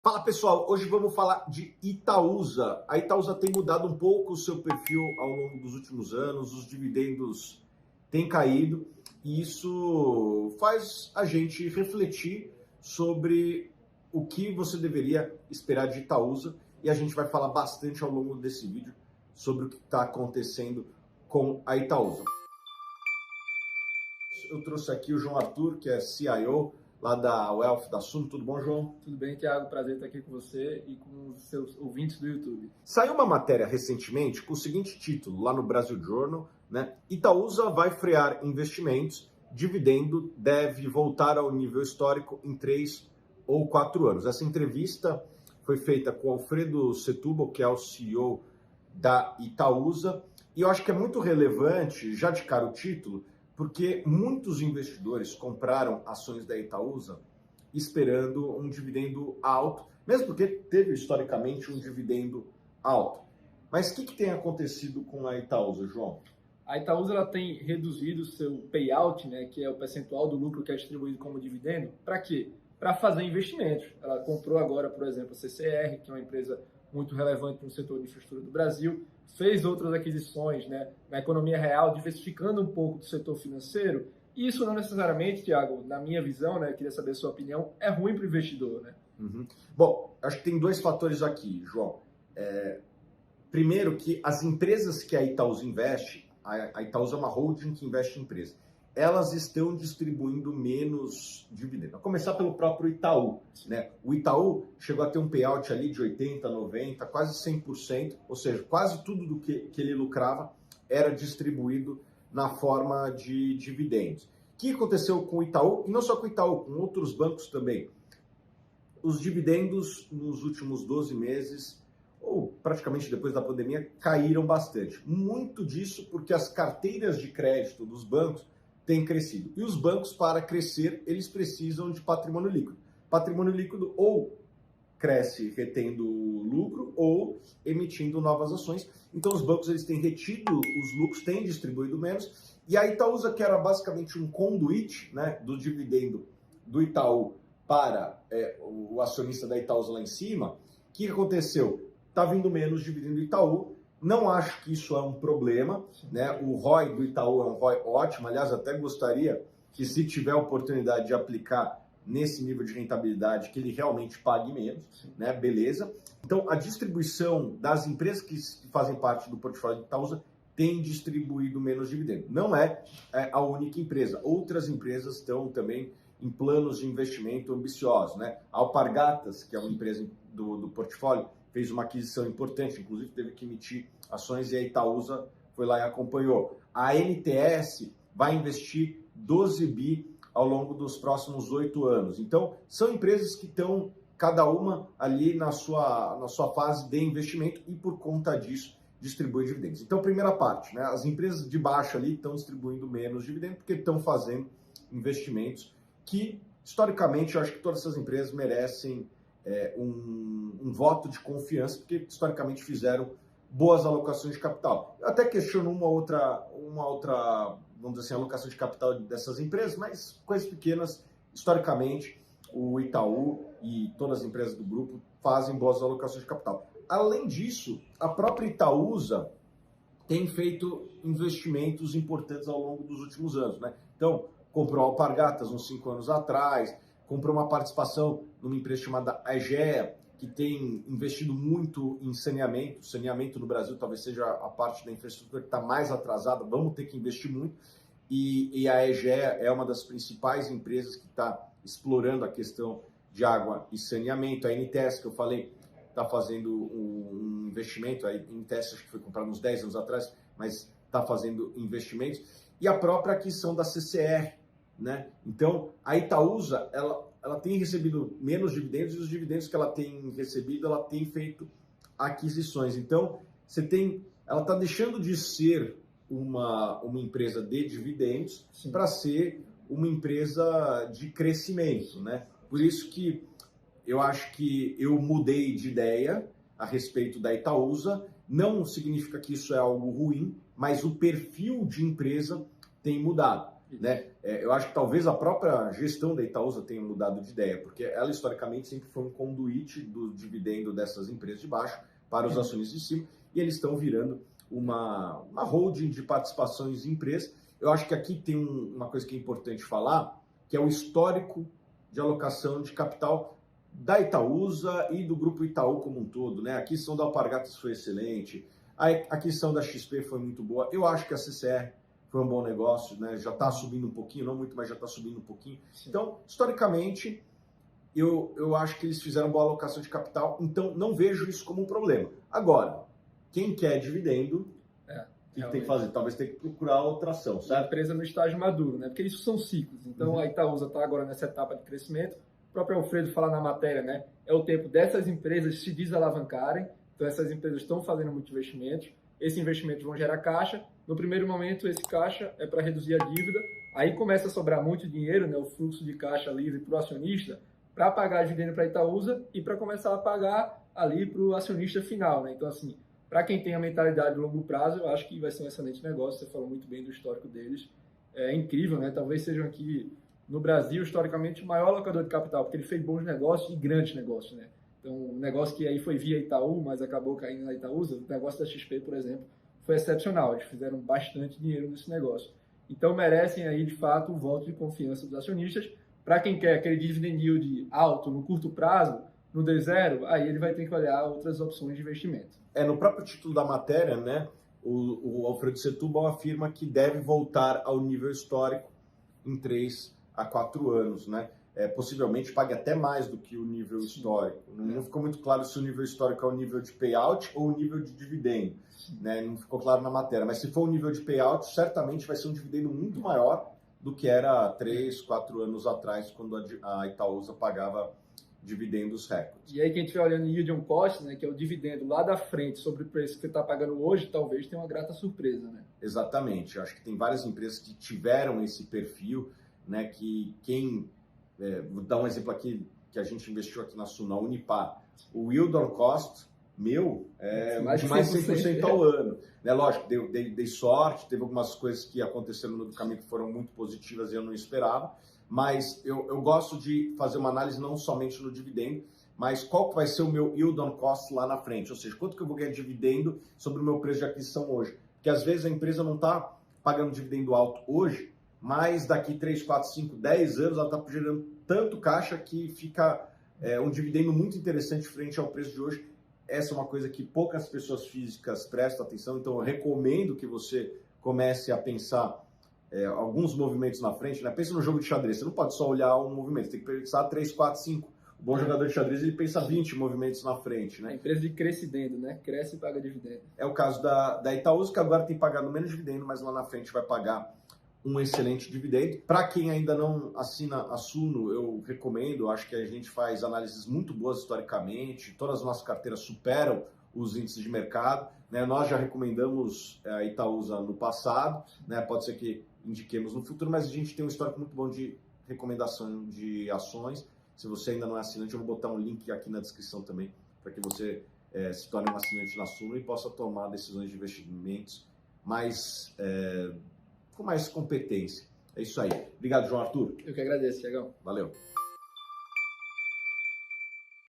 Fala pessoal, hoje vamos falar de Itaúsa. A Itaúsa tem mudado um pouco o seu perfil ao longo dos últimos anos, os dividendos têm caído e isso faz a gente refletir sobre o que você deveria esperar de Itaúsa e a gente vai falar bastante ao longo desse vídeo sobre o que está acontecendo com a Itaúsa. Eu trouxe aqui o João Arthur, que é CIO lá da Wealth da Suno. Tudo bom, João? Tudo bem, Thiago? Prazer estar aqui com você e com os seus ouvintes do YouTube. Saiu uma matéria recentemente com o seguinte título, lá no Brasil Journal, né? Itaúsa vai frear investimentos, dividendo deve voltar ao nível histórico em 3 ou 4 anos. Essa entrevista foi feita com o Alfredo Setúbal, que é o CEO da Itaúsa, e eu acho que é muito relevante, já de cara o título, porque muitos investidores compraram ações da Itaúsa esperando um dividendo alto, mesmo porque teve historicamente um dividendo alto. Mas o que tem acontecido com a Itaúsa, João? A Itaúsa ela tem reduzido o seu payout, né, que é o percentual do lucro que é distribuído como dividendo, para quê? Para fazer investimentos. Ela comprou agora, por exemplo, a CCR, que é uma empresa muito relevante no setor de infraestrutura do Brasil, fez outras aquisições, né, na economia real, diversificando um pouco do setor financeiro. Isso não necessariamente, Thiago, na minha visão, né, queria saber a sua opinião, é ruim para o investidor, né? Uhum. Bom, acho que tem dois fatores aqui, João. Primeiro que as empresas que a Itaúsa investe, a Itaúsa é uma holding que investe em empresas, elas estão distribuindo menos dividendo. A começar pelo próprio Itaú, né? O Itaú chegou a ter um payout ali de 80%, 90%, quase 100%, ou seja, quase tudo do que ele lucrava era distribuído na forma de dividendos. O que aconteceu com o Itaú? E não só com o Itaú, com outros bancos também. Os dividendos nos últimos 12 meses, ou praticamente depois da pandemia, caíram bastante. Muito disso porque as carteiras de crédito dos bancos têm crescido. E os bancos, para crescer, eles precisam de patrimônio líquido. Patrimônio líquido ou cresce retendo lucro ou emitindo novas ações. Então os bancos eles têm retido os lucros, têm distribuído menos. E a Itaúsa, que era basicamente um conduíte, né, do dividendo do Itaú para o acionista da Itaúsa lá em cima, o que aconteceu? Está vindo menos dividendo do Itaú. Não acho que isso é um problema, né? O ROI do Itaú é um ROI ótimo. Aliás, até gostaria que, se tiver oportunidade de aplicar nesse nível de rentabilidade, que ele realmente pague menos, né? Beleza. Então, a distribuição das empresas que fazem parte do portfólio de Itaúsa tem distribuído menos dividendo. Não é a única empresa. Outras empresas estão também em planos de investimento ambiciosos, né? A Alpargatas, que é uma empresa do portfólio, fez uma aquisição importante, inclusive teve que emitir ações e a Itaúsa foi lá e acompanhou. A NTS vai investir 12 bi ao longo dos próximos 8 anos. Então, são empresas que estão, cada uma ali na sua fase de investimento e, por conta disso, distribui dividendos. Então, primeira parte, né? As empresas de baixo ali estão distribuindo menos dividendos porque estão fazendo investimentos que, historicamente, eu acho que todas essas empresas merecem um voto de confiança, porque historicamente fizeram boas alocações de capital. Eu até questiono uma outra, vamos dizer assim, alocação de capital dessas empresas, mas coisas pequenas, historicamente, o Itaú e todas as empresas do grupo fazem boas alocações de capital. Além disso, a própria Itaúsa tem feito investimentos importantes ao longo dos últimos anos, né? Então, comprou a Alpargatas uns 5 anos atrás, comprou uma participação numa empresa chamada Aegea, que tem investido muito em saneamento. Saneamento no Brasil talvez seja a parte da infraestrutura que está mais atrasada, vamos ter que investir muito. E a Aegea é uma das principais empresas que está explorando a questão de água e saneamento. A NTS, que eu falei, está fazendo um investimento. A NTS acho que foi comprada uns 10 anos atrás, mas está fazendo investimentos. E a própria aquisição da CCR, né? Então, a Itaúsa, ela tem recebido menos dividendos e os dividendos que ela tem recebido, ela tem feito aquisições. Então, ela está deixando de ser uma empresa de dividendos para ser uma empresa de crescimento, né? Por isso que eu acho que eu mudei de ideia a respeito da Itaúsa. Não significa que isso é algo ruim, mas o perfil de empresa tem mudado. né? Eu acho que talvez a própria gestão da Itaúsa tenha mudado de ideia, porque ela historicamente sempre foi um conduíte do dividendo dessas empresas de baixo para os acionistas de cima, e eles estão virando uma holding de participações em empresas. Eu acho que aqui tem uma coisa que é importante falar, que é o histórico de alocação de capital da Itaúsa e do Grupo Itaú como um todo, né? A aquisição da Alpargatas foi excelente, a aquisição da XP foi muito boa. Eu acho que a CCR foi um bom negócio, né? Já está subindo um pouquinho, não muito, mas já está subindo um pouquinho. Sim. Então, historicamente, eu acho que eles fizeram boa alocação de capital, então não vejo isso como um problema. Agora, quem quer dividendo, o que tem que fazer? Talvez tenha que procurar outra ação, certo? A empresa no estágio maduro, né? Porque isso são ciclos. Então, a Itaúsa está agora nessa etapa de crescimento. O próprio Alfredo fala na matéria, né? É o tempo dessas empresas se desalavancarem. Então, essas empresas estão fazendo muito investimento. Esses investimentos vão gerar caixa. No primeiro momento, esse caixa é para reduzir a dívida. Aí começa a sobrar muito dinheiro, né? O fluxo de caixa livre para o acionista, para pagar dividendo para a Itaúsa e para começar a pagar ali para o acionista final, né? Então, assim, para quem tem a mentalidade de longo prazo, eu acho que vai ser um excelente negócio. Você falou muito bem do histórico deles. É incrível, né? Talvez sejam aqui no Brasil, historicamente, o maior alocador de capital, porque ele fez bons negócios e grandes negócios, né? Então, um negócio que aí foi via Itaú, mas acabou caindo na Itaúsa, o negócio da XP, por exemplo, foi excepcional. Eles fizeram bastante dinheiro nesse negócio. Então, merecem aí, de fato, o voto de confiança dos acionistas. Para quem quer aquele dividend yield alto no curto prazo, no D0, aí ele vai ter que olhar outras opções de investimento. No próprio título da matéria, né, o Alfredo Setúbal afirma que deve voltar ao nível histórico em 3 a 4 anos, né? Possivelmente pague até mais do que o nível histórico. Não ficou muito claro se o nível histórico é o nível de payout ou o nível de dividendo, né? Não ficou claro na matéria, mas se for o nível de payout, certamente vai ser um dividendo muito maior do que era 3, 4 anos atrás, quando a Itaúsa pagava dividendos recordes. E aí quem estiver olhando yield on cost, né, que é o dividendo lá da frente sobre o preço que você está pagando hoje, talvez tenha uma grata surpresa, né? Exatamente. Eu acho que tem várias empresas que tiveram esse perfil, né, que quem... vou dar um exemplo aqui, que a gente investiu aqui na Unipar. O yield on cost, de mais de 100% ao ano. Né? Lógico, dei sorte, teve algumas coisas que aconteceram no caminho que foram muito positivas e eu não esperava, mas eu gosto de fazer uma análise não somente no dividendo, mas qual que vai ser o meu yield on cost lá na frente, ou seja, quanto que eu vou ganhar de dividendo sobre o meu preço de aquisição hoje. Porque às vezes a empresa não está pagando dividendo alto hoje, mas daqui 3, 4, 5, 10 anos ela está gerando tanto caixa que fica um dividendo muito interessante frente ao preço de hoje. Essa é uma coisa que poucas pessoas físicas prestam atenção, então eu recomendo que você comece a pensar alguns movimentos na frente, né? Pensa no jogo de xadrez, você não pode só olhar um movimento, você tem que pensar 3, 4, 5. O bom jogador de xadrez, ele pensa 20 movimentos na frente, né? A empresa de crescimento, né? Cresce e paga dividendo. É o caso da Itaúsa, que agora tem pagado menos dividendo, mas lá na frente vai pagar um excelente dividendo. Para quem ainda não assina a Suno, eu recomendo, acho que a gente faz análises muito boas historicamente, todas as nossas carteiras superam os índices de mercado, né? Nós já recomendamos a Itaúsa no passado, né? Pode ser que indiquemos no futuro, mas a gente tem um histórico muito bom de recomendação de ações. Se você ainda não é assinante, eu vou botar um link aqui na descrição também, para que você se torne um assinante na Suno e possa tomar decisões de investimentos com mais competência. É isso aí. Obrigado, João Arthur. Eu que agradeço, Thiagão. Valeu.